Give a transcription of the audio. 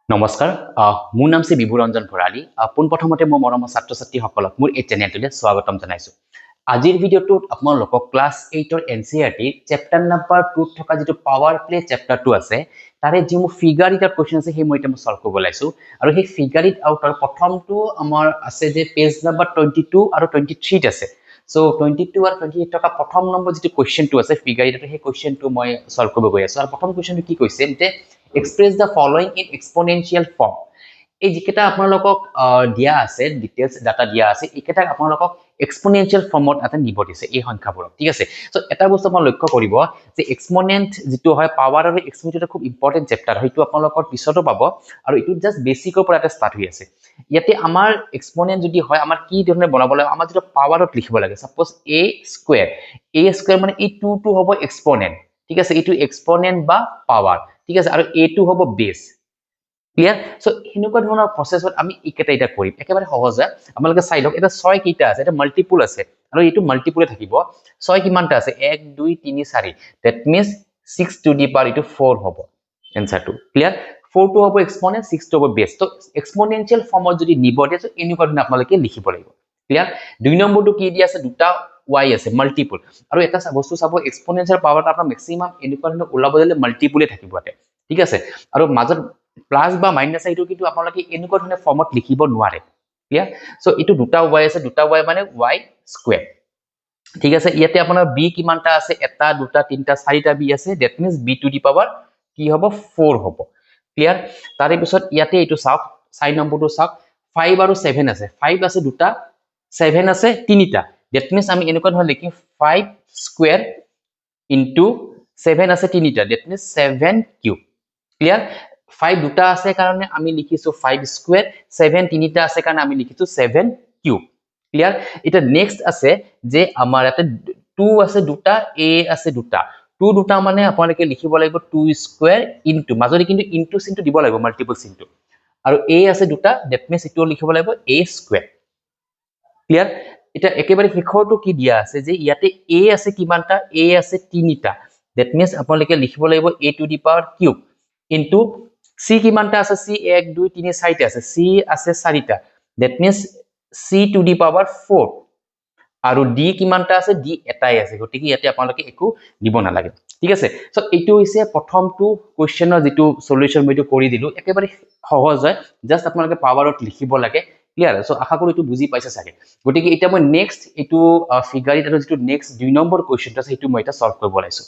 নমস্কাৰ মোৰ নাম শ্ৰী বিভুৰঞ্জন ভৰালী পোনপ্ৰথমতে মই মৰমৰ ছাত্ৰ ছাত্ৰীসকলক মোৰ এই চেনেলটোলৈ স্বাগতম জনাইছো আজিৰ ভিডিঅ'টোত আপোনালোকক ক্লাছ 8ৰ এনচিইআৰটি চেপ্টাৰ নাম্বাৰ 2ত থকা যেটো পাৱাৰ প্লে চেপ্টাৰটো আছে তাৰে যি মোৰ ফিগাৰ ইটাৰ কোৱেশ্চন আছে সেই মই এটা সলভ কৰিব লাইছো আৰু সেই ফিগাৰ ইট আউটৰ প্ৰথমটো আমাৰ আছে যে পেজ নাম্বাৰ 22 আৰু 23 ত আছে So 22 আৰু 28 টকা প্ৰথম নম্বৰ যেটো কোৱেশ্চনটো আছে ফিগাৰ ইটাৰ সেই কোৱেশ্চনটো মই সলভ কৰিব গৈ আছো আৰু প্ৰথম কোৱেশ্চনটো কি কৈছে যে express the following in exponential form এই যেটা আপোনালোকক দিয়া আছে ডিটেইলস ডাটা দিয়া আছে একেটা আপোনালোকক এক্সপোনেনশিয়াল ফৰ্মত এটা নিব দিছে এই সংখ্যাবোৰক ঠিক আছে সো এটা বস্তু আপোনালোক লক্ষ্য কৰিব যে এক্সপোনেন্ট যেটো হয় পাৱাৰ আৰু এক্সপোনেন্ট এটা খুব ইম্পৰ্টেন্ট চেপ্টাৰ হয়তো আপোনালোকৰ পিছতো পাব আৰু এটো জাস্ট বেসিকৰ পৰা এটা স্টাৰ্ট হৈ আছে ইয়াতে আমাৰ এক্সপোনেন্ট যদি হয় আমাৰ কি ধৰণে বনাব লাগে আমাৰ যেটো পাৱাৰত লিখিব লাগে সাপোজ a স্কয়াৰ মানে এই 2 টো হ'ব এক্সপোনেন্ট ঠিক আছে এটো এক্সপোনেন্ট বা পাৱাৰ ঠিক আছে আৰু a টো হ'ব বেস ক্লিয়াৰ সো হিনুকা ধৰণৰ প্ৰসেছত আমি ইকেটা এটা কৰিম একেবাৰে সহজ আপোনালোকে চাই লওক এটা 6 কিটা আছে এটা মাল্টিপল আছে আৰু এটো মাল্টিপলে থাকিব 6 কিমানটা আছে 1 2 3 4 that means 6 to the power 4 হ'ব এনসারটো ক্লিয়াৰ 4 টো হ'ব এক্সপোনেন্ট 6 টো হ'ব বেস তো এক্সপোনেনশিয়াল ফৰ্মত যদি নিব দিয়ে তো এনেকুৱা ধৰণে আপোনালোকে লিখিব লাগিব ক্লিয়াৰ দুই নম্বৰটো কি দি আছে দুটা y আছে মাল্টিপল আৰু এটা বস্তু চাব এক্সপোনেনশিয়াল পাৱাৰটা আপোনাৰ ম্যাক্সিমাম এনেকুৱা ধৰণে ওলাব দিলে মাল্টিপলে থাকিব আতে ঠিক আছে আৰু মাজত প্লাস বা মাইনাস এইটো কিন্তু আপোনালোকে এনেকুৱা ধৰণে ফৰ্মত লিখিব নোৱাৰে ক্লিয়াৰ সো এটো দুটা y আছে দুটা y মানে y স্কয়াৰ ঠিক আছে ইয়াতে আপোনাৰ b কিমানটা আছে এটা দুটা তিনটা চাৰিটা b আছে that means b to the power কি হ'ব 4 হ'ব ক্লিয়াৰ তাৰে পিছত ইয়াতে এটো চাওক 4 নম্বৰটো চাওক 5 আৰু 7 আছে 5 আছে দুটা 7 আছে তিনিটা দ্যাট মিন্স আমি এনেকুৱা ধৰণে লিখিম 5 স্কয়াৰ ইনটু 7 আছে তিনিটা দ্যাট মিন্স 7 কিউব ক্লিয়াৰ 5 দুটা আছে কাৰণে আমি লিখিছো 5 স্কয়াৰ 7 তিনিটা আছে কাৰণে আমি লিখিছো 7 কিউব ক্লিয়াৰ এটা নেক্সট আছে যে আমাৰ এটা 2 আছে দুটা a আছে দুটা 2 দুটা মানে আপোনালোকে লিখিব লাগিব 2 স্কয়াৰ ইনটু মাজৰি কিন্তু ইনটু চিনটো দিব লাগিব মাল্টিপল চিনটো আৰু a আছে দুটা দ্যাট মিন্স এটো লিখিব লাগিব a স্কয়াৰ ক্লিয়াৰ এটা একেবাৰে শেষৰটো কি দিয়া আছে যে ইয়াতে a আছে কিমানটা a আছে তিনিটা দ্যাট মিন্স আপোনালোকে লিখিব লাগিব a to the power cube into c কিমানটা আছে c 1 2 3 4টা আছে c আছে 4টা that means c to the power 4 আৰু d কিমানটা আছে d এটাই আছে গতিকে ইয়াতে আপোনালোকে একো দিব নালাগে ঠিক আছে সো এইটো হৈছে প্ৰথমটো কোৱেশ্চনৰ যেটো সলিউশন মই কৰি দিলো একেবাৰে সহজ হয় জাস্ট আপোনালোকে পাৱাৰত লিখিব লাগে ক্লিয়াৰ সো আশা কৰো এটো বুজি পাইছে চাগে গতিকে এটা মই নেক্সট এটো ফিগাৰ এটাৰ যেটো নেক্সট 2 নম্বৰ কোৱেশ্চনটো আছে এটো মই এটা সলভ কৰিব লাইছো